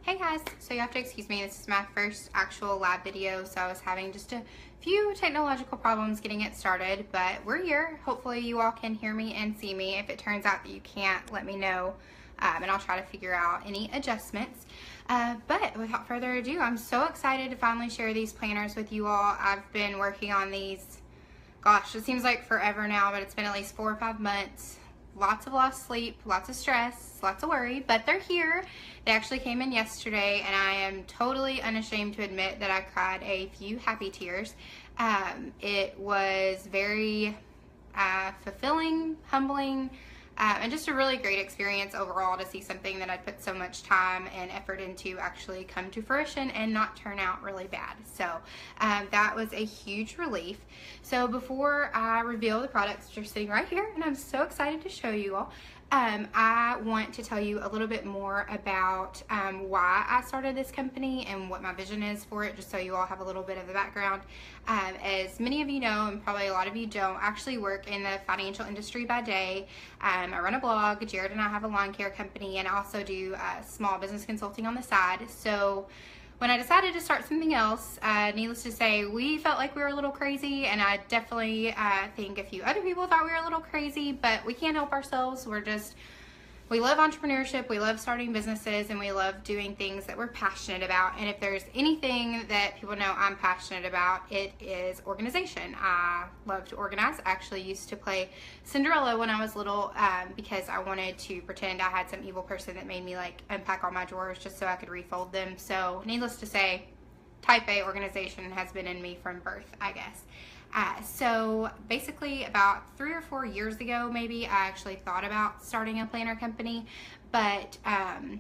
Hey guys, so you have to excuse me, this is my first actual lab video, so I was having just a few technological problems getting it started, but we're here. Hopefully you all can hear me and see me. If it turns out that you can't, let me know, and I'll try to figure out any adjustments. But without further ado, I'm so excited to finally share these planners with you all. I've been working on these, gosh, it seems like forever now, but it's been at least 4 or 5 months. Lots of lost sleep, lots of stress, lots of worry, but they're here. They actually came in yesterday, and I am totally unashamed to admit that I cried a few happy tears. It was very fulfilling, humbling, and just a really great experience overall to see something that I'd put so much time and effort into actually come to fruition and not turn out really bad. So that was a huge relief. So before I reveal the products that are sitting right here, and I'm so excited to show you all, I want to tell you a little bit more about why I started this company and what my vision is for it, just so you all have a little bit of the background. As many of you know, and probably a lot of you don't, I actually work in the financial industry by day. I run a blog, Jared and I have a lawn care company, and I also do small business consulting on the side. So when I decided to start something else, needless to say, we felt like we were a little crazy, and I definitely think a few other people thought we were a little crazy, but we can't help ourselves. We love entrepreneurship, we love starting businesses, and we love doing things that we're passionate about. And if there's anything that people know I'm passionate about, it is organization. I love to organize. I actually used to play Cinderella when I was little because I wanted to pretend I had some evil person that made me like unpack all my drawers just so I could refold them. So needless to say, type A organization has been in me from birth, I guess. So basically about 3 or 4 years ago, maybe, I actually thought about starting a planner company, but I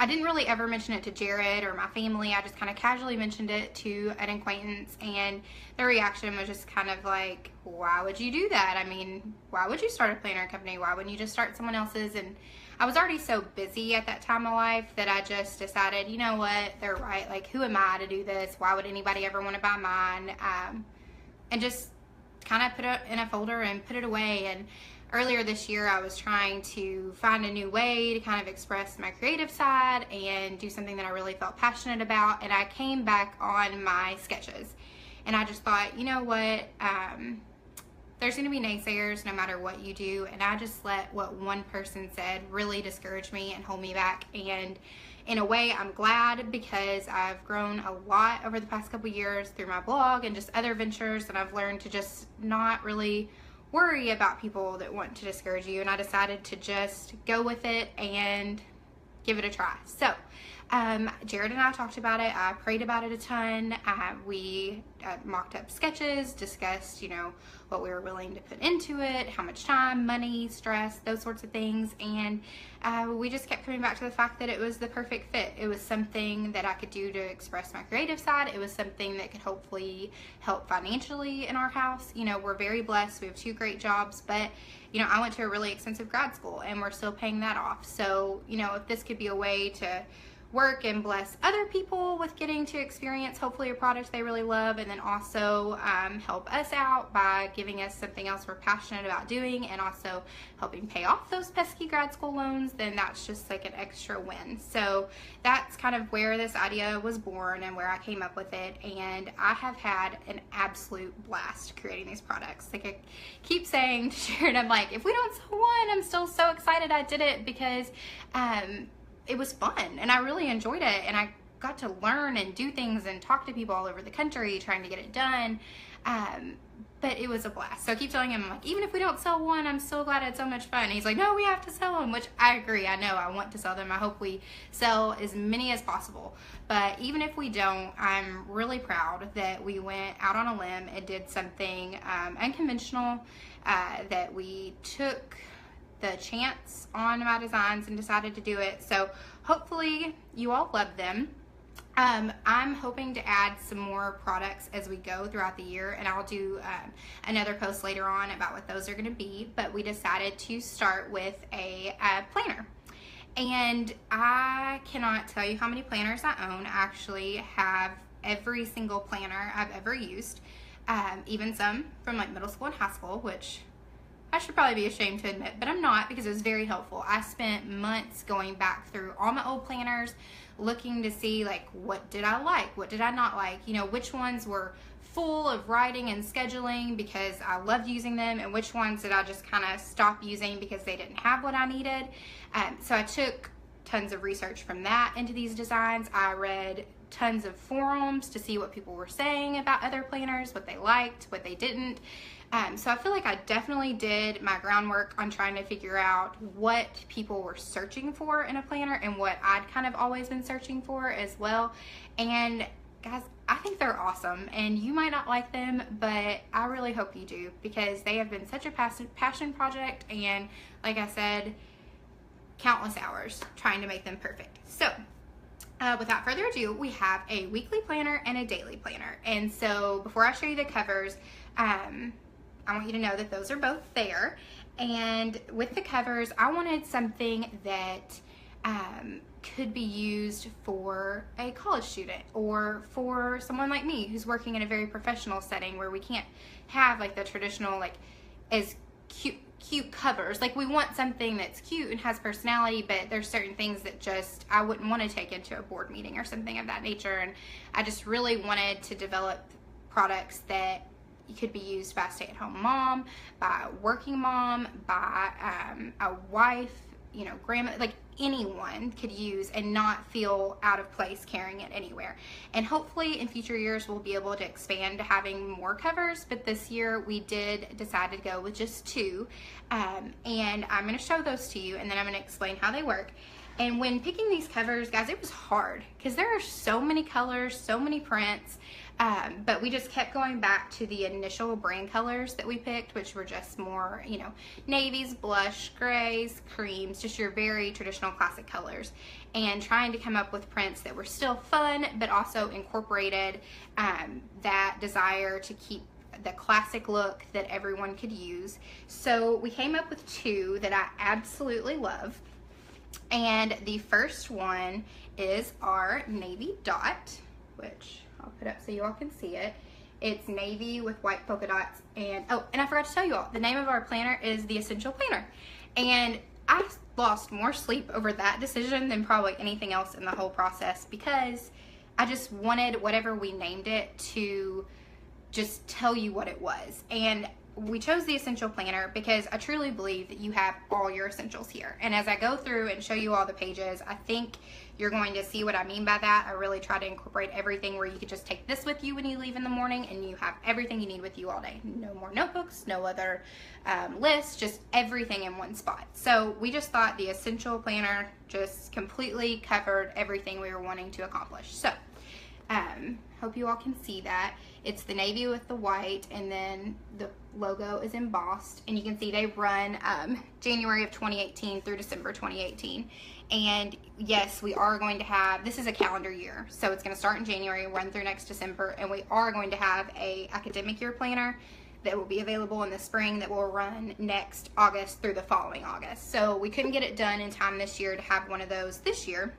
didn't really ever mention it to Jared or my family. I just kind of casually mentioned it to an acquaintance, and their reaction was just kind of like, why would you do that? I mean, why would you start a planner company? Why wouldn't you just start someone else's? And I was already so busy at that time of life that I just decided, you know what, they're right. Like, who am I to do this? Why would anybody ever want to buy mine? And just kind of put it in a folder and put it away. And earlier this year, I was trying to find a new way to kind of express my creative side and do something that I really felt passionate about. And I came back on my sketches. And I just thought, you know what, there's going to be naysayers no matter what you do, and I just let what one person said really discourage me and hold me back. And in a way, I'm glad, because I've grown a lot over the past couple years through my blog and just other ventures, and I've learned to just not really worry about people that want to discourage you, and I decided to just go with it and give it a try. So Jared and I talked about it. I prayed about it a ton. We mocked up sketches, discussed, you know, what we were willing to put into it, how much time, money, stress, those sorts of things. And we just kept coming back to the fact that it was the perfect fit. It was something that I could do to express my creative side. It was something that could hopefully help financially in our house. You know, we're very blessed. We have 2 great jobs, but you know, I went to a really expensive grad school and we're still paying that off. So, you know, if this could be a way to work and bless other people with getting to experience hopefully a product they really love, and then also help us out by giving us something else we're passionate about doing, and also helping pay off those pesky grad school loans, then that's just like an extra win. So that's kind of where this idea was born and where I came up with it, and I have had an absolute blast creating these products. Like, I keep saying to Sharon, I'm like, if we don't sell one, I'm still so excited I did it, because it was fun and I really enjoyed it, and I got to learn and do things and talk to people all over the country trying to get it done. But it was a blast. So I keep telling him, I'm like, even if we don't sell one, I'm so glad I had so much fun. And he's like, no, we have to sell them, which I agree. I know I want to sell them. I hope we sell as many as possible. But even if we don't, I'm really proud that we went out on a limb and did something unconventional, that we took the chance on my designs and decided to do it. So hopefully you all love them. I'm hoping to add some more products as we go throughout the year, and I'll do another post later on about what those are going to be, but we decided to start with a planner. And I cannot tell you how many planners I own. I actually have every single planner I've ever used, even some from like middle school and high school, which I should probably be ashamed to admit, but I'm not, because it was very helpful. I spent months going back through all my old planners, looking to see like what did I like, what did I not like, you know, which ones were full of writing and scheduling because I loved using them, and which ones did I just kind of stop using because they didn't have what I needed. So I took tons of research from that into these designs. I read tons of forums to see what people were saying about other planners, what they liked, what they didn't. So I feel like I definitely did my groundwork on trying to figure out what people were searching for in a planner and what I'd kind of always been searching for as well. And guys, I think they're awesome, and you might not like them, but I really hope you do, because they have been such a passion project, and like I said, countless hours trying to make them perfect. So without further ado, we have a weekly planner and a daily planner. And so before I show you the covers, I want you to know that those are both there. And with the covers, I wanted something that could be used for a college student, or for someone like me who's working in a very professional setting where we can't have like the traditional, like, as cute covers. Like, we want something that's cute and has personality, but there's certain things that just I wouldn't want to take into a board meeting or something of that nature. And I just really wanted to develop products that could be used by a stay-at-home mom, by a working mom, by a wife, you know, grandma, like anyone could use and not feel out of place carrying it anywhere. And hopefully in future years we'll be able to expand to having more covers, but this year we did decide to go with just 2. And I'm going to show those to you, and then I'm going to explain how they work. And when picking these covers, guys, it was hard because there are so many colors, so many prints, but we just kept going back to the initial brand colors that we picked, which were just more, you know, navies, blush, grays, creams, just your very traditional classic colors, and trying to come up with prints that were still fun, but also incorporated that desire to keep the classic look that everyone could use. So we came up with 2 that I absolutely love. And the first one is our navy dot, which I'll put up so you all can see it. It's navy with white polka dots. And oh, and I forgot to tell you all, the name of our planner is the Essential Planner. And I lost more sleep over that decision than probably anything else in the whole process, because I just wanted whatever we named it to just tell you what it was. And we chose the Essential Planner because I truly believe that you have all your essentials here. And as I go through and show you all the pages, I think you're going to see what I mean by that. I really try to incorporate everything where you could just take this with you when you leave in the morning and you have everything you need with you all day. No more notebooks, no other lists, just everything in one spot. So we just thought the Essential Planner just completely covered everything we were wanting to accomplish. So hope you all can see that. It's the navy with the white, and then the logo is embossed, and you can see they run January of 2018 through December 2018. And yes, we are going to have, this is a calendar year, so it's going to start in January, run through next December, and we are going to have a academic year planner that will be available in the spring that will run next August through the following August. So we couldn't get it done in time this year to have one of those this year.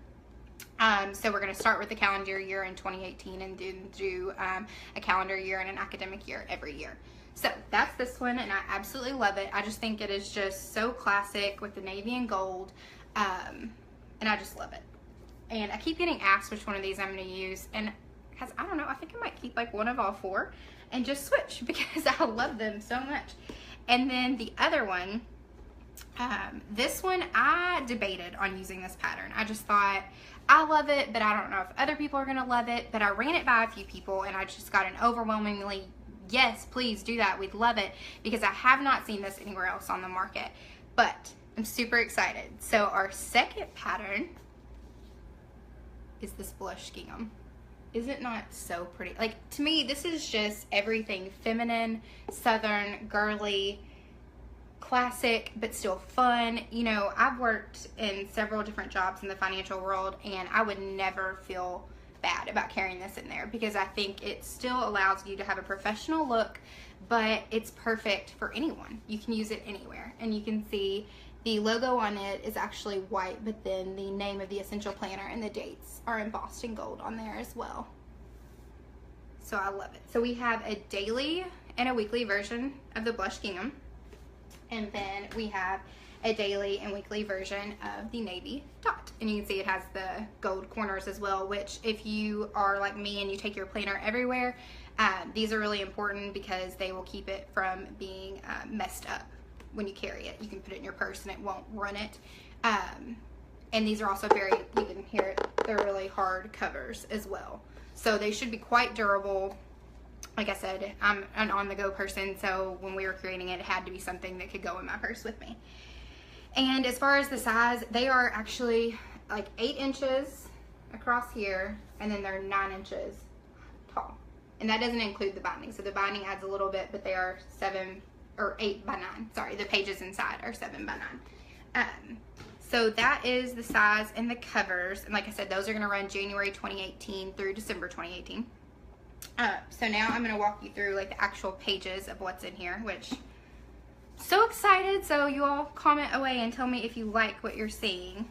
So we're going to start with the calendar year in 2018 and then do a calendar year and an academic year every year. So that's this one, and I absolutely love it. I just think it is just so classic with the navy and gold, and I just love it. And I keep getting asked which one of these I'm going to use, and because I don't know, I think I might keep like one of all 4 and just switch because I love them so much. And then the other one, this one, I debated on using this pattern. I just thought, I love it, but I don't know if other people are going to love it. But I ran it by a few people, and I just got an overwhelmingly, yes, please do that. We'd love it, because I have not seen this anywhere else on the market. But I'm super excited. So our second pattern is this blush gingham. Is it not so pretty? Like, to me, this is just everything feminine, southern, girly, classic, but still fun. You know, I've worked in several different jobs in the financial world, and I would never feel bad about carrying this in there, because I think it still allows you to have a professional look, but it's perfect for anyone. You can use it anywhere. And you can see the logo on it is actually white, but then the name of the Essential Planner and the dates are embossed in gold on there as well. So I love it. So we have a daily and a weekly version of the blush gingham. And then we have a daily and weekly version of the navy dot. And you can see it has the gold corners as well, which if you are like me and you take your planner everywhere, these are really important because they will keep it from being messed up when you carry it. You can put it in your purse and it won't run it. And these are also very, you can hear it, they're really hard covers as well. So they should be quite durable. Like I said, I'm an on-the-go person, so when we were creating it, it had to be something that could go in my purse with me. And as far as the size, they are actually like 8 inches across here, and then they're 9 inches tall. And that doesn't include the binding. So the binding adds a little bit, but they are 8 by 9. Sorry, the pages inside are 7 by 9. So that is the size and the covers. And like I said, those are going to run January 2018 through December 2018. So now I'm going to walk you through like the actual pages of what's in here, which so excited. So you all comment away and tell me if you like what you're seeing.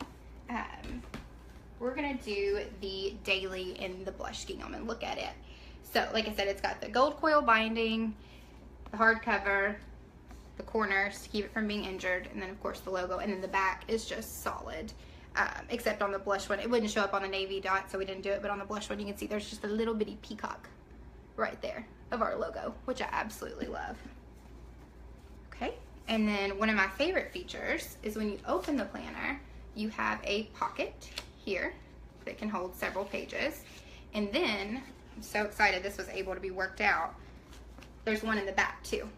We're going to do the daily in the blush gingham and look at it. So like I said, it's got the gold coil binding, the hardcover, the corners to keep it from being injured, and then of course the logo, and then the back is just solid. Except on the blush one, it wouldn't show up on the navy dot, so we didn't do it, but on the blush one you can see there's just a little bitty peacock right there of our logo, which I absolutely love. Okay, and then one of my favorite features is when you open the planner, you have a pocket here that can hold several pages, and then I'm so excited this was able to be worked out. There's one in the back too.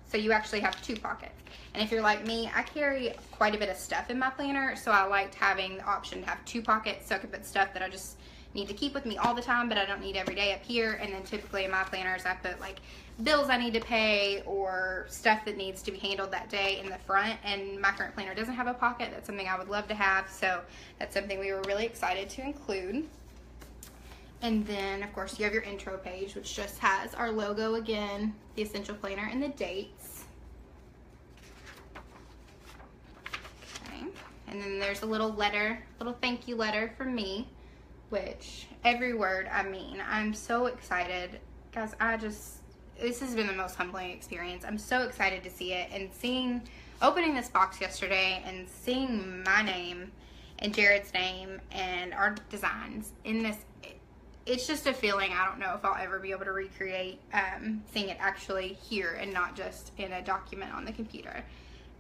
So you actually have 2 pockets. And if you're like me, I carry quite a bit of stuff in my planner, so I liked having the option to have 2 pockets so I could put stuff that I just need to keep with me all the time, but I don't need every day up here. And then typically in my planners, I put like bills I need to pay or stuff that needs to be handled that day in the front. And my current planner doesn't have a pocket. That's something I would love to have. So that's something we were really excited to include. And then, of course, you have your intro page, which just has our logo again, the Essential Planner, and the dates. Okay. And then there's a little letter, little thank you letter from me, which every word I mean. I'm so excited. Guys, this has been the most humbling experience. I'm so excited to see it, and opening this box yesterday and seeing my name and Jared's name and our designs in this. It's just a feeling I don't know if I'll ever be able to recreate, seeing it actually here and not just in a document on the computer.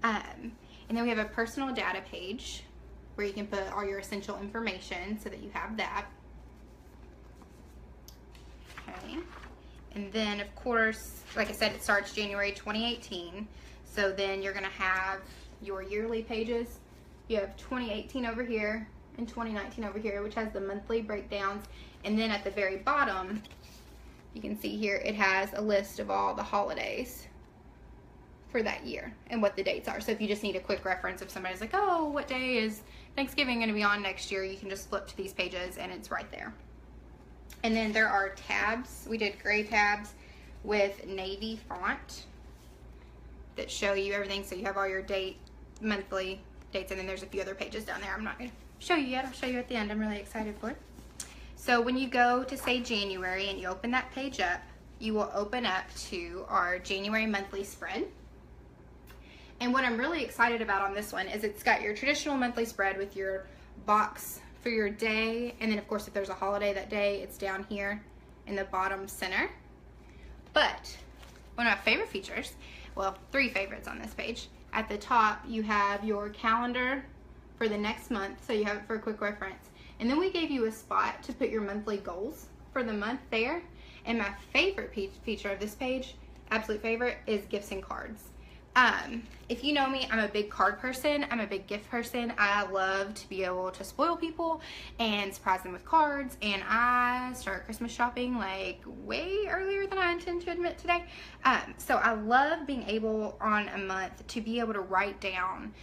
And then we have a personal data page where you can put all your essential information so that you have that. Okay. And then, of course, like I said, it starts January 2018. So then you're going to have your yearly pages. You have 2018 over here and 2019 over here, which has the monthly breakdowns. And then at the very bottom, you can see here, it has a list of all the holidays for that year and what the dates are. So if you just need a quick reference, if somebody's like, oh, what day is Thanksgiving going to be on next year, you can just flip to these pages and it's right there. And then there are tabs. We did gray tabs with navy font that show you everything. So you have all your monthly dates, and then there's a few other pages down there. I'm not going to show you yet. I'll show you at the end. I'm really excited for it. So when you go to say January and you open that page up, you will open up to our January monthly spread. And what I'm really excited about on this one is it's got your traditional monthly spread with your box for your day. And then of course, if there's a holiday that day, it's down here in the bottom center. But one of my favorite features, well, 3 favorites on this page. At the top, you have your calendar for the next month. So you have it for a quick reference. And then we gave you a spot to put your monthly goals for the month there. And my favorite feature of this page, absolute favorite, is gifts and cards. If you know me, I'm a big card person. I'm a big gift person. I love to be able to spoil people and surprise them with cards. And I start Christmas shopping like way earlier than I intend to admit today. So I love being able on a month to be able to write down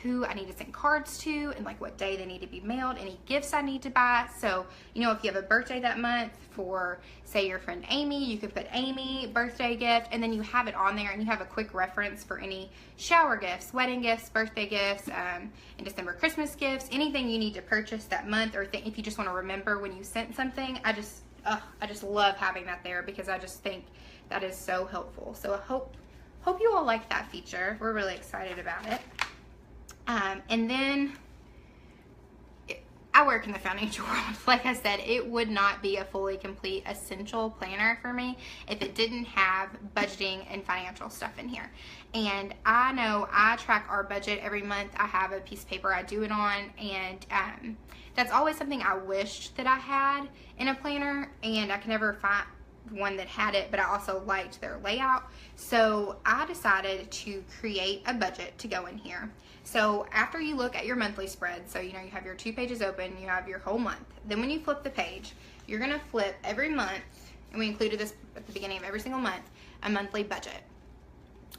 who I need to send cards to and like what day they need to be mailed, any gifts I need to buy. So, you know, if you have a birthday that month for, say, your friend Amy, you could put Amy birthday gift, and then you have it on there and you have a quick reference for any shower gifts, wedding gifts, birthday gifts, in December Christmas gifts, anything you need to purchase that month, or if you just want to remember when you sent something. I just love having that there because I just think that is so helpful. So hope you all like that feature. We're really excited about it. And then I work in the financial world. Like I said, it would not be a fully complete essential planner for me if it didn't have budgeting and financial stuff in here. And I know I track our budget every month. I have a piece of paper I do it on, and that's always something I wished that I had in a planner, and I can never find one that had it, but I also liked their layout. So I decided to create a budget to go in here. So after you look at your monthly spread, so you know you have your 2 pages open, you have your whole month. Then when you flip the page, you're gonna flip every month, and we included this at the beginning of every single month, a monthly budget.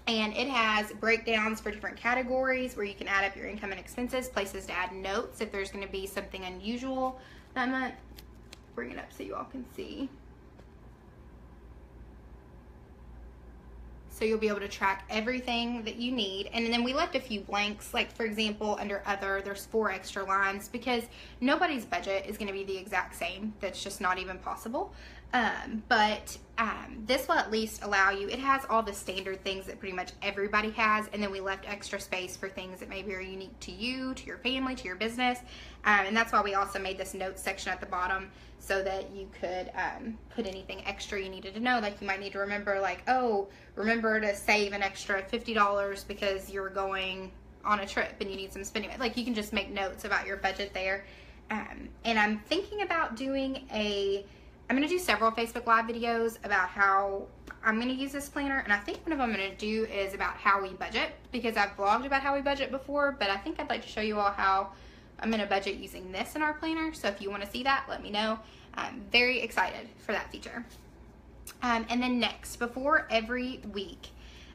And it has breakdowns for different categories where you can add up your income and expenses, places to add notes if there's gonna be something unusual that month. Bring it up so you all can see. So you'll be able to track everything that you need. And then we left a few blanks, like for example, under other, there's 4 extra lines because nobody's budget is gonna be the exact same. That's just not even possible. But this will at least allow you, it has all the standard things that pretty much everybody has, and then we left extra space for things that maybe are unique to you, to your family, to your business. And that's why we also made this notes section at the bottom so that you could put anything extra you needed to know. Like you might need to remember, like, oh, remember to save an extra $50 because you're going on a trip and you need some spending. Like you can just make notes about your budget there. And I'm thinking about doing I'm going to do several Facebook Live videos about how I'm going to use this planner, and I think one of them I'm going to do is about how we budget, because I've blogged about how we budget before, but I think I'd like to show you all how I'm going to budget using this in our planner. So if you want to see that, let me know. I'm very excited for that feature. And then next, before every week,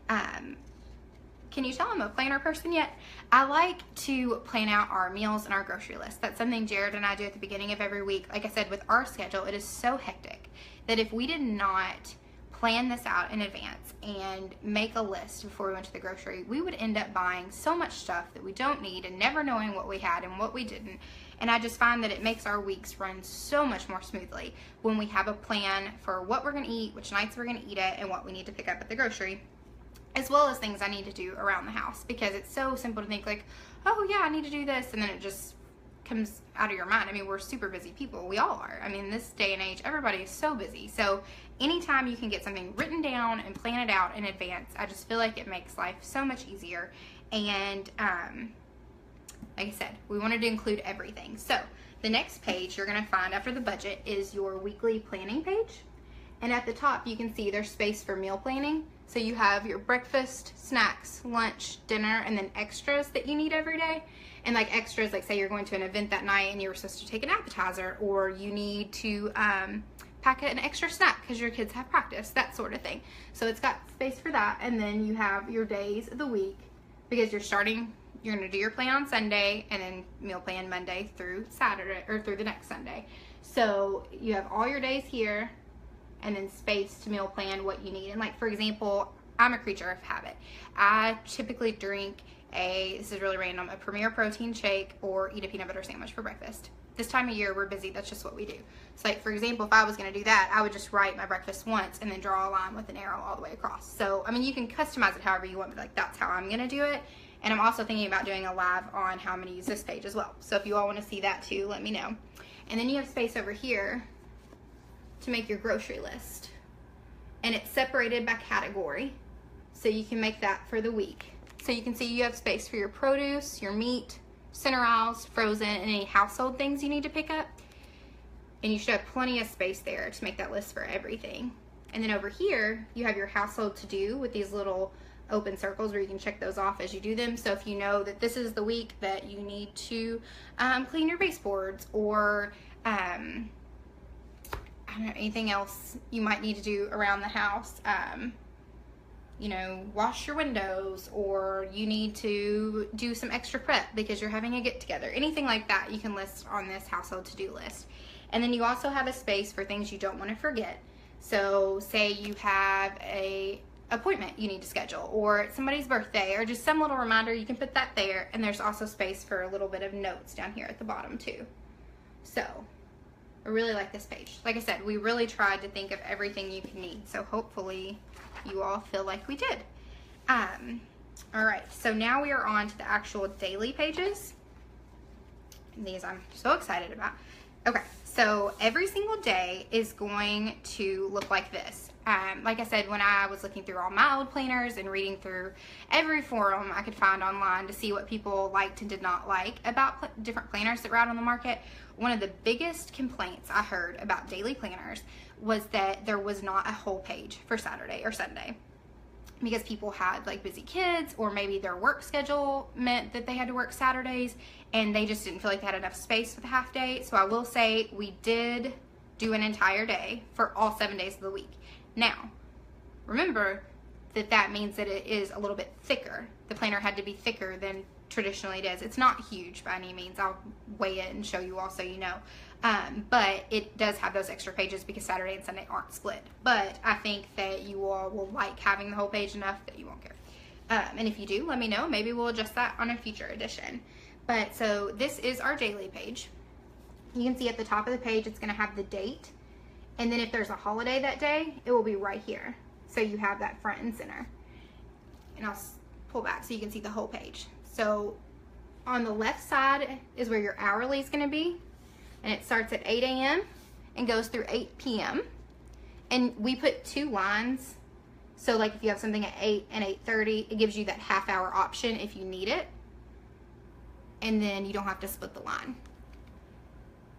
can you tell I'm a planner person yet? I like to plan out our meals and our grocery list. That's something Jared and I do at the beginning of every week. Like I said, with our schedule, it is so hectic that if we did not plan this out in advance and make a list before we went to the grocery, we would end up buying so much stuff that we don't need and never knowing what we had and what we didn't. And I just find that it makes our weeks run so much more smoothly when we have a plan for what we're gonna eat, which nights we're gonna eat it, and what we need to pick up at the grocery, as well as things I need to do around the house, because it's so simple to think like, oh yeah, I need to do this, and then it just comes out of your mind. I mean, we're super busy people. We all are. I mean, this day and age, everybody is so busy. So anytime you can get something written down and plan it out in advance, I just feel like it makes life so much easier. And like I said, we wanted to include everything. So the next page you're gonna find after the budget is your weekly planning page. And at the top, you can see there's space for meal planning. So you have your breakfast, snacks, lunch, dinner, and then extras that you need every day. And like extras, like say you're going to an event that night and you were supposed to take an appetizer, or you need to pack an extra snack because your kids have practice, that sort of thing. So it's got space for that. And then you have your days of the week, because you're gonna do your plan on Sunday and then meal plan Monday through Saturday, or through the next Sunday. So you have all your days here, and then space to meal plan what you need. And like, for example, I'm a creature of habit. I typically drink this is really random, a Premier protein shake or eat a peanut butter sandwich for breakfast. This time of year, we're busy. That's just what we do. So like, for example, if I was gonna do that, I would just write my breakfast once and then draw a line with an arrow all the way across. So, I mean, you can customize it however you want, but like, that's how I'm gonna do it. And I'm also thinking about doing a live on how I'm gonna use this page as well. So if you all wanna see that too, let me know. And then you have space over here to make your grocery list, and it's separated by category, so you can make that for the week. So you can see you have space for your produce, your meat, center aisles, frozen, and any household things you need to pick up. And you should have plenty of space there to make that list for everything. And then over here you have your household to do with these little open circles where you can check those off as you do them. So if you know that this is the week that you need to clean your baseboards, or I don't know, anything else you might need to do around the house, you know, wash your windows, or you need to do some extra prep because you're having a get together, anything like that, you can list on this household to-do list. And then you also have a space for things you don't want to forget. So say you have a appointment you need to schedule, or it's somebody's birthday, or just some little reminder, you can put that there. And there's also space for a little bit of notes down here at the bottom too. So I really like this page. Like I said, we really tried to think of everything you could need, so hopefully you all feel like we did. All right, so now we are on to the actual daily pages. And these I'm so excited about. Okay, so every single day is going to look like this. Like I said, when I was looking through all my old planners and reading through every forum I could find online to see what people liked and did not like about different planners that were out on the market, one of the biggest complaints I heard about daily planners was that there was not a whole page for Saturday or Sunday, because people had like busy kids, or maybe their work schedule meant that they had to work Saturdays and they just didn't feel like they had enough space for the half day. So I will say we did do an entire day for all 7 days of the week. Now, remember that that means that it is a little bit thicker. The planner had to be thicker than traditionally it is. It's not huge by any means. I'll weigh it and show you all so you know. But it does have those extra pages because Saturday and Sunday aren't split. But I think that you all will like having the whole page enough that you won't care. And if you do, let me know. Maybe we'll adjust that on a future edition. But so this is our daily page. You can see at the top of the page, it's going to have the date. And then if there's a holiday that day, it will be right here. So you have that front and center. And I'll pull back so you can see the whole page. So on the left side is where your hourly is going to be. And it starts at 8 a.m. and goes through 8 p.m. And we put 2 lines. So like if you have something at 8 and 8:30, it gives you that half-hour option if you need it. And then you don't have to split the line.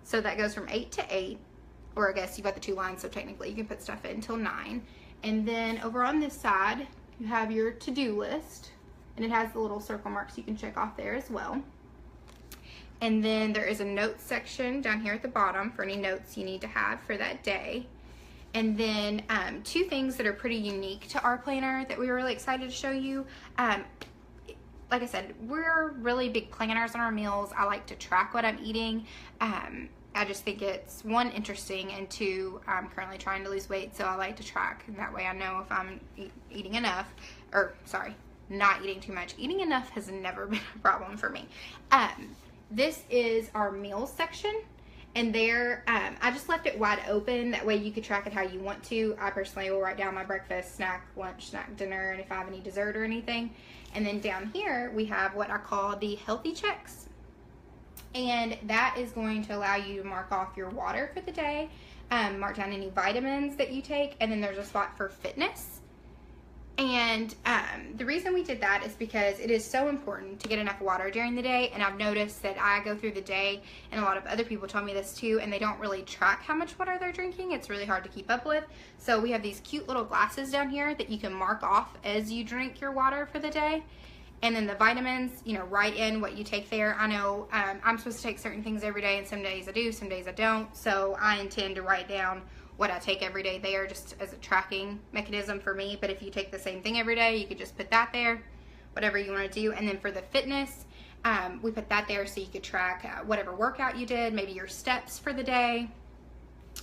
So that goes from 8 to 8. Or I guess you've got the 2 lines, so technically you can put stuff in until 9. And then over on this side, you have your to-do list. And it has the little circle marks you can check off there as well. And then there is a notes section down here at the bottom for any notes you need to have for that day. And then 2 things that are pretty unique to our planner that we were really excited to show you. Like I said, we're really big planners on our meals. I like to track what I'm eating. I just think it's 1, interesting, and 2, I'm currently trying to lose weight, so I like to track, and that way I know if I'm eating enough, or sorry, not eating too much. Eating enough has never been a problem for me. This is our meals section, and there, I just left it wide open, that way you could track it how you want to. I personally will write down my breakfast, snack, lunch, snack, dinner, and if I have any dessert or anything. And then down here, we have what I call the healthy checks. And that is going to allow you to mark off your water for the day, mark down any vitamins that you take, and then there's a spot for fitness. And the reason we did that is because it is so important to get enough water during the day. And I've noticed that I go through the day, and a lot of other people tell me this too, and they don't really track how much water they're drinking. It's really hard to keep up with. So we have these cute little glasses down here that you can mark off as you drink your water for the day. And then the vitamins, you know, write in what you take there. I know I'm supposed to take certain things every day, and some days I do, some days I don't. So I intend to write down what I take every day there, just as a tracking mechanism for me. But if you take the same thing every day, you could just put that there, whatever you want to do. And then for the fitness, we put that there so you could track whatever workout you did, maybe your steps for the day,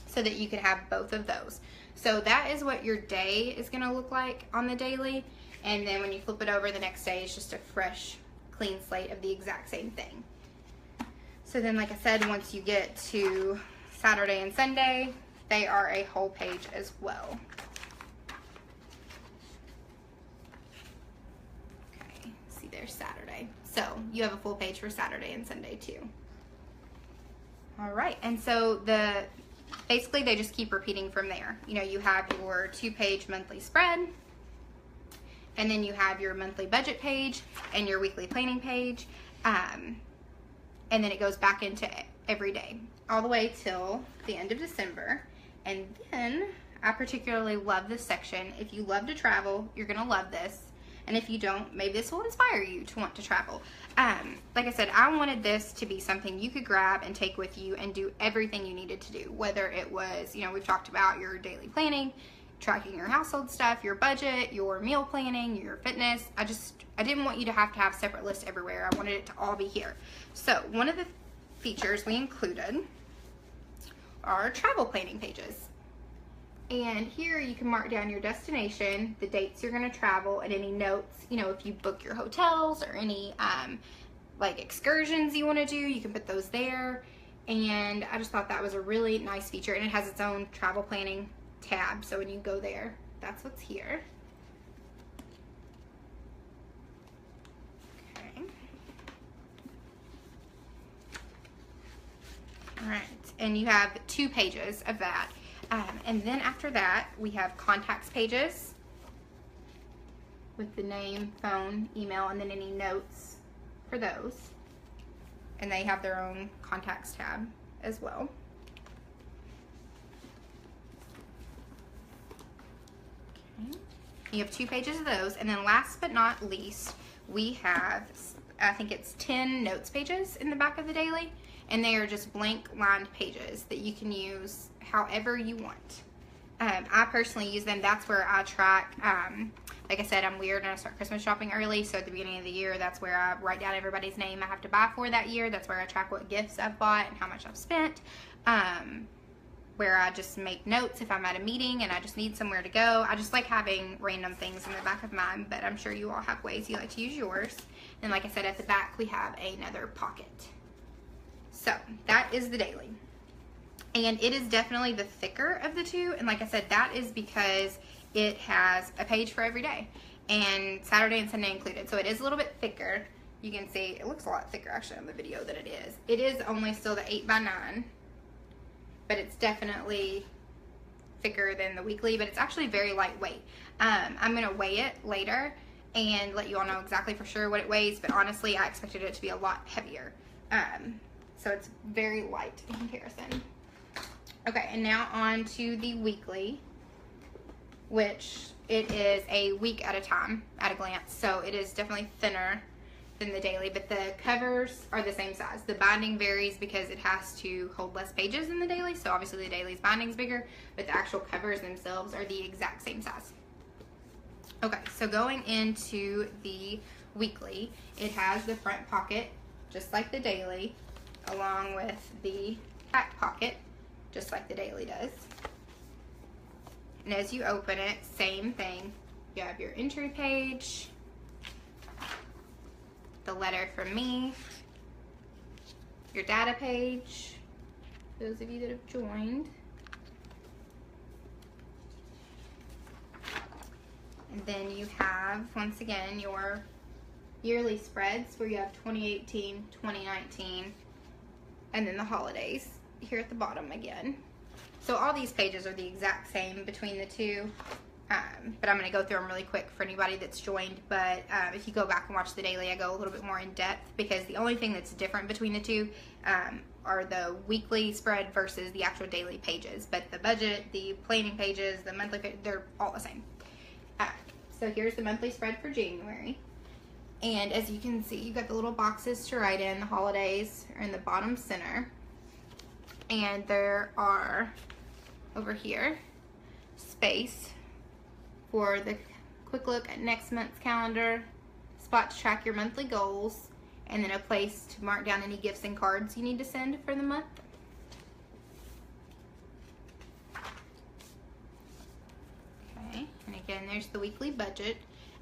so that you could have both of those. So that is what your day is going to look like on the daily. And then when you flip it over, the next day is just a fresh, clean slate of the exact same thing. So then, like I said, once you get to Saturday and Sunday, they are a whole page as well. Okay, see there's Saturday. So you have a full page for Saturday and Sunday too. All right, and so basically they just keep repeating from there. You know, you have your 2-page monthly spread, and then you have your monthly budget page and your weekly planning page. And then it goes back into every day, all the way till the end of December. And then I particularly love this section. If you love to travel, you're gonna love this. And if you don't, maybe this will inspire you to want to travel. Like I said, I wanted this to be something you could grab and take with you and do everything you needed to do. Whether it was, you know, we've talked about your daily planning, tracking your household stuff, your budget, your meal planning, your fitness. I didn't want you to have separate lists everywhere. I wanted it to all be here. So one of the features we included are travel planning pages. And here you can mark down your destination, the dates you're going to travel, and any notes, you know, if you book your hotels or any like excursions you want to do, you can put those there. And I just thought that was a really nice feature, and it has its own travel planning tab. So when you go there, that's what's here. All right, and you have 2 pages of that. And then after that, we have contacts pages with the name, phone, email, and then any notes for those. And they have their own contacts tab as well. Okay. You have 2 pages of those. And then last but not least, we have, I think it's 10 notes pages in the back of the daily. And they are just blank lined pages that you can use however you want. I personally use them. That's where I track, like I said, I'm weird and I start Christmas shopping early. So at the beginning of the year, that's where I write down everybody's name I have to buy for that year. That's where I track what gifts I've bought and how much I've spent. Where I just make notes if I'm at a meeting and I just need somewhere to go. I just like having random things in the back of mine, but I'm sure you all have ways you like to use yours. And like I said, at the back, we have another pocket. So that is the daily. And it is definitely the thicker of the 2. And like I said, that is because it has a page for every day. And Saturday and Sunday included. So it is a little bit thicker. You can see it looks a lot thicker actually on the video than it is. It is only still the 8x9. But it's definitely thicker than the weekly. But it's actually very lightweight. I'm going to weigh it later and let you all know exactly for sure what it weighs. But honestly, I expected it to be a lot heavier. So it's very light in comparison. Okay, and now on to the weekly, which it is a week at a time at a glance. So it is definitely thinner than the daily, but the covers are the same size. The binding varies because it has to hold less pages than the daily. So obviously the daily's binding's bigger, but the actual covers themselves are the exact same size. Okay, so going into the weekly, it has the front pocket, just like the daily, along with the back pocket, just like the daily does. And as you open it, same thing. You have your entry page, the letter from me, your data page, those of you that have joined. And then you have, once again, your yearly spreads where you have 2018, 2019, and then the holidays here at the bottom again. So all these pages are the exact same between the 2, but I'm going to go through them really quick for anybody that's joined. But if you go back and watch the daily, I go a little bit more in depth because the only thing that's different between the 2 are the weekly spread versus the actual daily pages. But the budget, the planning pages, the monthly page, they're all the same. So here's the monthly spread for January. And as you can see, you've got the little boxes to write in. The holidays are in the bottom center. And there are, over here, space for the quick look at next month's calendar, spot to track your monthly goals, and then a place to mark down any gifts and cards you need to send for the month. Okay, and again, there's the weekly budget.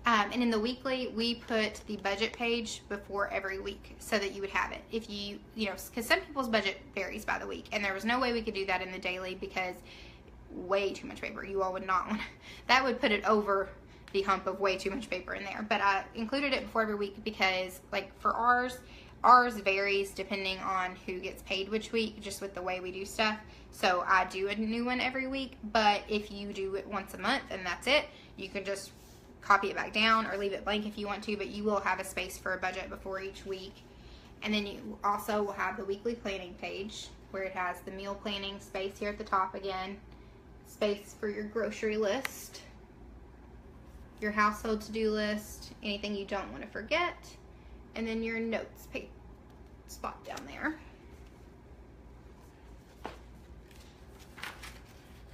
And in the weekly, we put the budget page before every week so that you would have it. If you know, because some people's budget varies by the week, and there was no way we could do that in the daily because way too much paper. You all would not want that would put it over the hump of way too much paper in there. But I included it before every week because, like, for ours varies depending on who gets paid which week, just with the way we do stuff. So I do a new one every week, but if you do it once a month and that's it, you can just copy it back down or leave it blank if you want to, but you will have a space for a budget before each week. And then you also will have the weekly planning page where it has the meal planning space here at the top again, space for your grocery list, your household to-do list, anything you don't want to forget, and then your notes spot down there.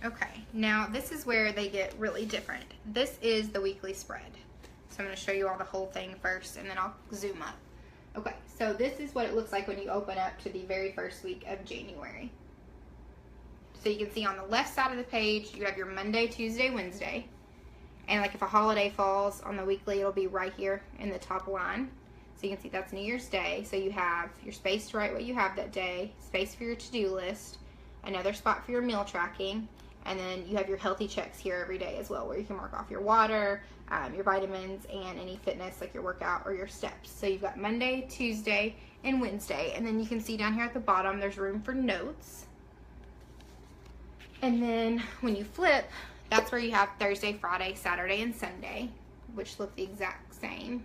Okay, now this is where they get really different. This is the weekly spread. So I'm going to show you all the whole thing first and then I'll zoom up. Okay, so this is what it looks like when you open up to the very first week of January. So you can see on the left side of the page, you have your Monday, Tuesday, Wednesday. And like if a holiday falls on the weekly, it'll be right here in the top line. So you can see that's New Year's Day. So you have your space to write what you have that day, space for your to-do list, another spot for your meal tracking, and then you have your healthy checks here every day as well, where you can mark off your water, your vitamins, and any fitness like your workout or your steps. So you've got Monday, Tuesday, and Wednesday. And then you can see down here at the bottom, there's room for notes. And then when you flip, that's where you have Thursday, Friday, Saturday, and Sunday, which look the exact same.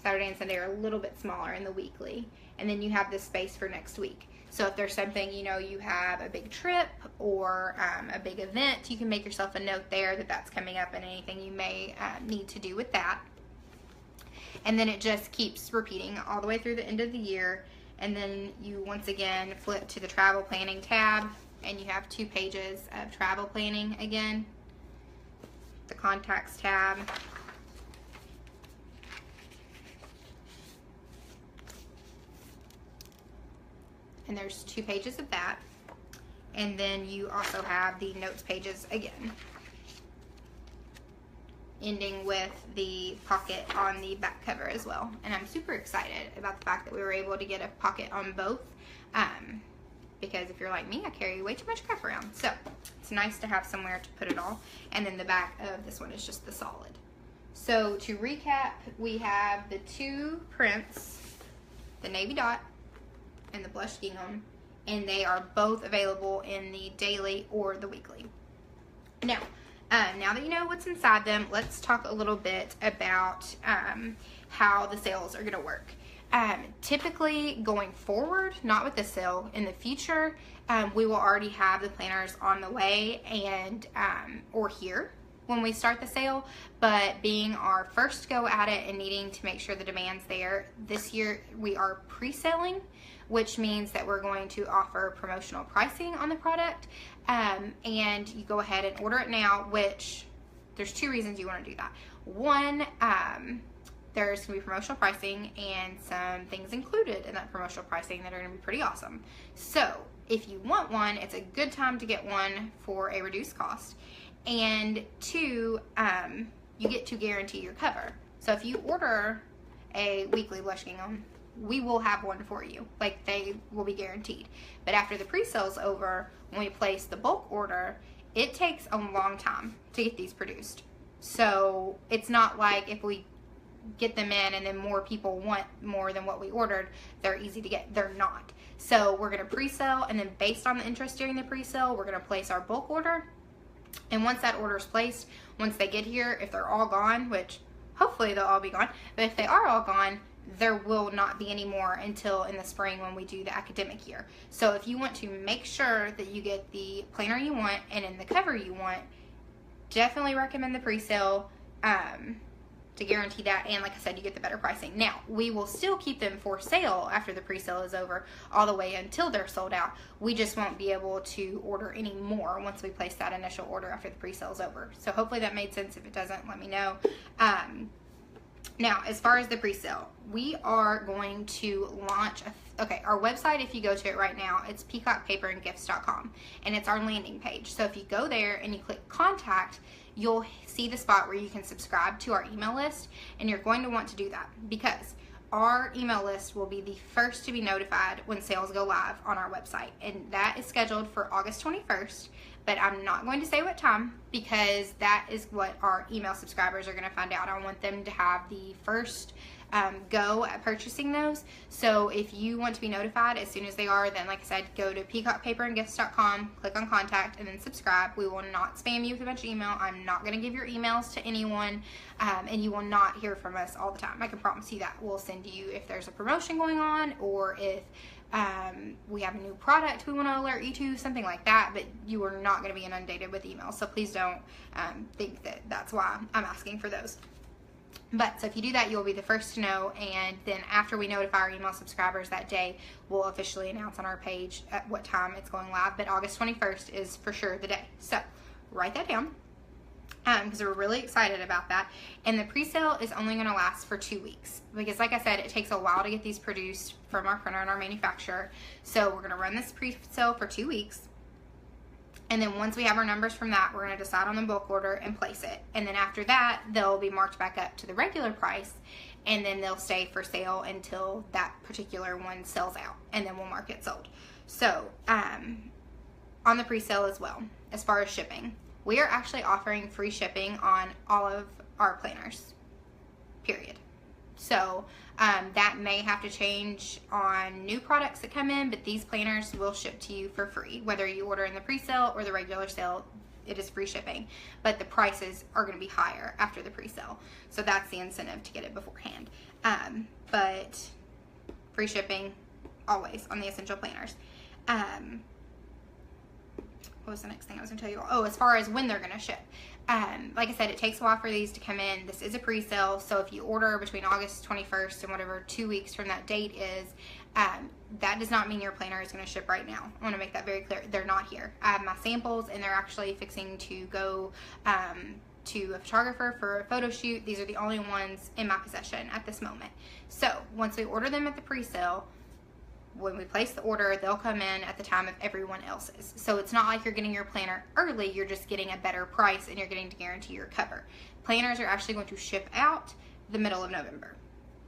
Saturday and Sunday are a little bit smaller in the weekly. And then you have this space for next week. So if there's something, you know, you have a big trip or a big event, you can make yourself a note there that that's coming up and anything you may need to do with that. And then it just keeps repeating all the way through the end of the year. And then you once again flip to the travel planning tab and you have 2 pages of travel planning again. The contacts tab. And there's 2 pages of that. And then you also have the notes pages again, ending with the pocket on the back cover as well. And I'm super excited about the fact that we were able to get a pocket on both, because if you're like me, I carry way too much crap around. So it's nice to have somewhere to put it all. And then the back of this one is just the solid. So to recap, we have the 2 prints, the navy dot and the blush gingham, and they are both available in the daily or the weekly. Now that you know what's inside them, let's talk a little bit about how the sales are going to work. Typically going forward, not with the sale, in the future, we will already have the planners on the way and or here when we start the sale, but being our first go at it and needing to make sure the demand's there, this year we are pre-selling, which means that we're going to offer promotional pricing on the product, and you go ahead and order it now, which there's 2 reasons you want to do that. One, there's going to be promotional pricing and some things included in that promotional pricing that are going to be pretty awesome. So if you want one, it's a good time to get one for a reduced cost. And 2, you get to guarantee your cover. So if you order a weekly blush gingham, we will have one for you. Like, they will be guaranteed. But after the pre-sale's over, when we place the bulk order, it takes a long time to get these produced. So it's not like if we get them in and then more people want more than what we ordered, they're easy to get. They're not. So we're going to pre-sale, and then based on the interest during the pre-sale, we're going to place our bulk order. And once that order is placed, once they get here, if they're all gone, which hopefully they'll all be gone, but if they are all gone, there will not be any more until in the spring when we do the academic year. So if you want to make sure that you get the planner you want and in the cover you want, definitely recommend the pre-sale to guarantee that. And like I said, you get the better pricing. Now, we will still keep them for sale after the pre-sale is over all the way until they're sold out. We just won't be able to order any more once we place that initial order after the pre-sale is over. So hopefully that made sense. If it doesn't, let me know. Now, as far as the pre-sale, we are going to launch our website. If you go to it right now, it's peacockpaperandgifts.com, and it's our landing page. So if you go there and you click contact, you'll see the spot where you can subscribe to our email list, and you're going to want to do that because our email list will be the first to be notified when sales go live on our website, and that is scheduled for August 21st. But I'm not going to say what time because that is what our email subscribers are going to find out. I want them to have the first go at purchasing those. So if you want to be notified as soon as they are, then like I said, go to peacockpaperandgifts.com, click on contact, and then subscribe. We will not spam you with a bunch of email. I'm not going to give your emails to anyone, and you will not hear from us all the time. I can promise you that. We'll send you if there's a promotion going on or if we have a new product we want to alert you to, something like that, but you are not going to be inundated with emails. So please don't think that that's why I'm asking for those. But so if you do that, you'll be the first to know, and then after we notify our email subscribers that day, we'll officially announce on our page at what time it's going live. But August 21st is for sure the day. So write that down because we're really excited about that. And the pre-sale is only going to last for 2 weeks because, like I said, it takes a while to get these produced from our printer and our manufacturer. So we're going to run this pre-sale for 2 weeks. And then once we have our numbers from that, we're going to decide on the bulk order and place it. And then after that, they'll be marked back up to the regular price, and then they'll stay for sale until that particular one sells out, and then we'll mark it sold. So on the pre-sale as well, as far as shipping, we are actually offering free shipping on all of our planners, period. So that may have to change on new products that come in, but these planners will ship to you for free. Whether you order in the pre-sale or the regular sale, it is free shipping, but the prices are going to be higher after the pre-sale. So that's the incentive to get it beforehand. But free shipping always on the essential planners. What was the next thing I was going to tell you all? Oh, as far as when they're going to ship. Like I said, it takes a while for these to come in. This is a pre-sale, so if you order between August 21st and whatever 2 weeks from that date is, that does not mean your planner is going to ship right now. I want to make that very clear. They're not here. I have my samples, and they're actually fixing to go to a photographer for a photo shoot. These are the only ones in my possession at this moment. So once we order them at the pre-sale, when we place the order, they'll come in at the time of everyone else's. So it's not like you're getting your planner early, you're just getting a better price and you're getting to guarantee your cover. Planners are actually going to ship out the middle of November.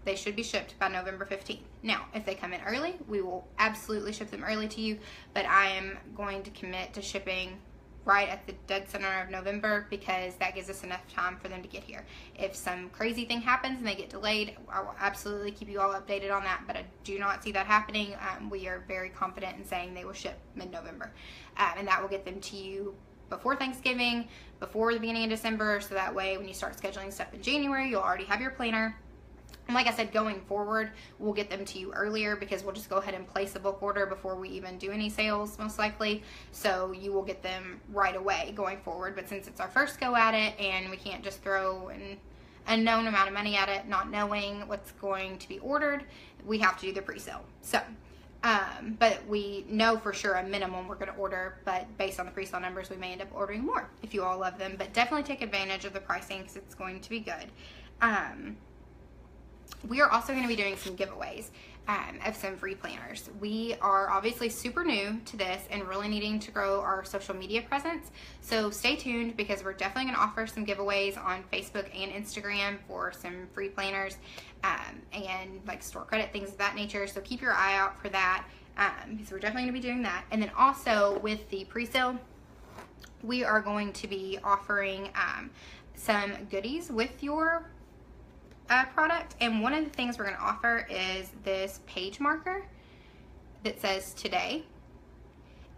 They should be shipped by November 15th. Now, if they come in early, we will absolutely ship them early to you, but I am going to commit to shipping right at the dead center of November, because that gives us enough time for them to get here. If some crazy thing happens and they get delayed, I will absolutely keep you all updated on that, but I do not see that happening. We are very confident in saying they will ship mid-November, and that will get them to you before Thanksgiving, before the beginning of December, so that way when you start scheduling stuff in January, you'll already have your planner. And like I said, going forward, we'll get them to you earlier, because we'll just go ahead and place a book order before we even do any sales, most likely. So you will get them right away going forward. But since it's our first go at it, and we can't just throw an unknown amount of money at it, not knowing what's going to be ordered, we have to do the pre-sale. So, but we know for sure a minimum we're going to order, but based on the pre-sale numbers, we may end up ordering more if you all love them. But definitely take advantage of the pricing, because it's going to be good. We are also going to be doing some giveaways of some free planners. We are obviously super new to this and really needing to grow our social media presence. So stay tuned, because we're definitely going to offer some giveaways on Facebook and Instagram for some free planners and like store credit, things of that nature. So keep your eye out for that, because we're definitely going to be doing that. And then also with the pre-sale, we are going to be offering some goodies with your product, and one of the things we're going to offer is this page marker that says today,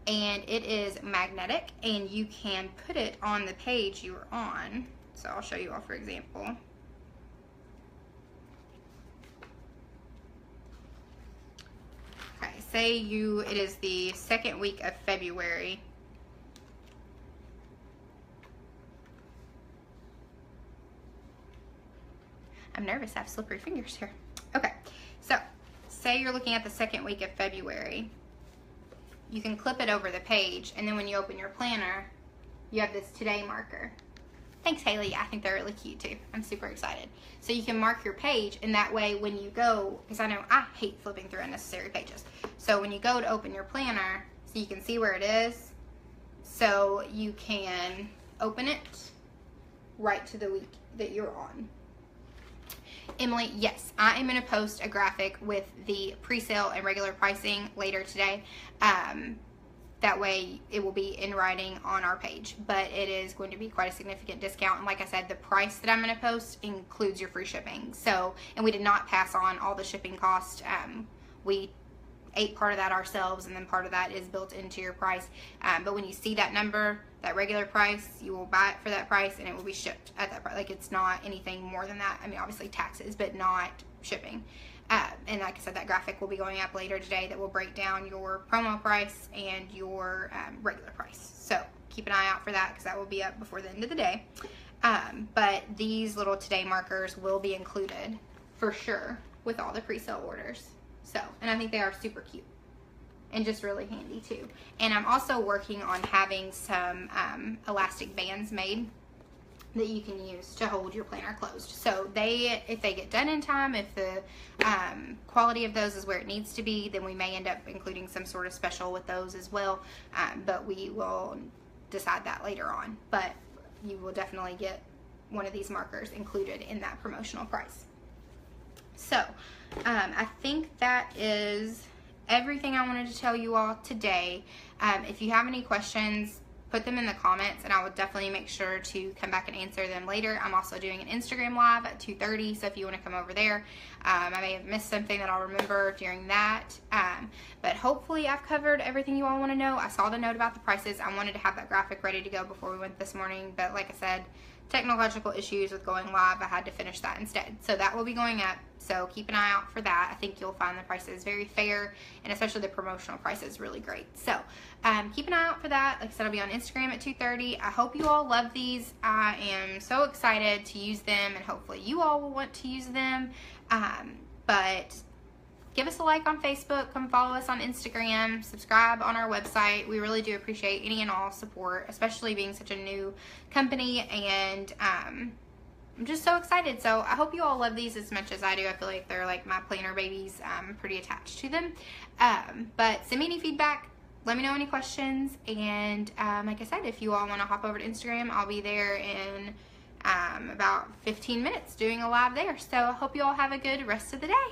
and it is magnetic, and you can put it on the page you are on. So I'll show you all for example. Okay, say it is the second week of February. I'm nervous, I have slippery fingers here. Okay, so say you're looking at the second week of February. You can clip it over the page, and then when you open your planner, you have this today marker. Thanks, Haley. Yeah, I think they're really cute too. I'm super excited. So you can mark your page, and that way when you go, because I know I hate flipping through unnecessary pages. So when you go to open your planner, so you can see where it is, so you can open it right to the week that you're on. Emily, yes, I am going to post a graphic with the pre-sale and regular pricing later today. That way it will be in writing on our page, but it is going to be quite a significant discount. And like I said, the price that I'm going to post includes your free shipping. So, and we did not pass on all the shipping cost. We ate part of that ourselves, and then part of that is built into your price. But when you see that number, that regular price, you will buy it for that price, and it will be shipped at that price. Like, it's not anything more than that. I mean, obviously taxes, but not shipping. And like I said, that graphic will be going up later today that will break down your promo price and your regular price. So keep an eye out for that, because that will be up before the end of the day. But these little today markers will be included for sure with all the pre-sale orders. So, and I think they are super cute and just really handy too. And I'm also working on having some elastic bands made that you can use to hold your planner closed. So if they get done in time, if the quality of those is where it needs to be, then we may end up including some sort of special with those as well. But we will decide that later on. But you will definitely get one of these markers included in that promotional price. So I think that is everything I wanted to tell you all today. If you have any questions, put them in the comments and I will definitely make sure to come back and answer them later. I'm also doing an Instagram live at 2:30, so if you want to come over there, I may have missed something that I'll remember during that. But hopefully I've covered everything you all want to know. I saw the note about the prices. I wanted to have that graphic ready to go before we went this morning, but like I said, technological issues with going live, I had to finish that instead. So that will be going up, so keep an eye out for that. I think you'll find the prices very fair, and especially the promotional prices really great. So keep an eye out for that. Like I said, I'll be on Instagram at 2:30. I hope you all love these. I am so excited to use them, and hopefully you all will want to use them. But give us a like on Facebook, come follow us on Instagram, subscribe on our website. We really do appreciate any and all support, especially being such a new company, and I'm just so excited. So I hope you all love these as much as I do. I feel like they're like my planner babies. I'm pretty attached to them. But send me any feedback. Let me know any questions. And like I said, if you all want to hop over to Instagram, I'll be there in about 15 minutes doing a live there. So I hope you all have a good rest of the day.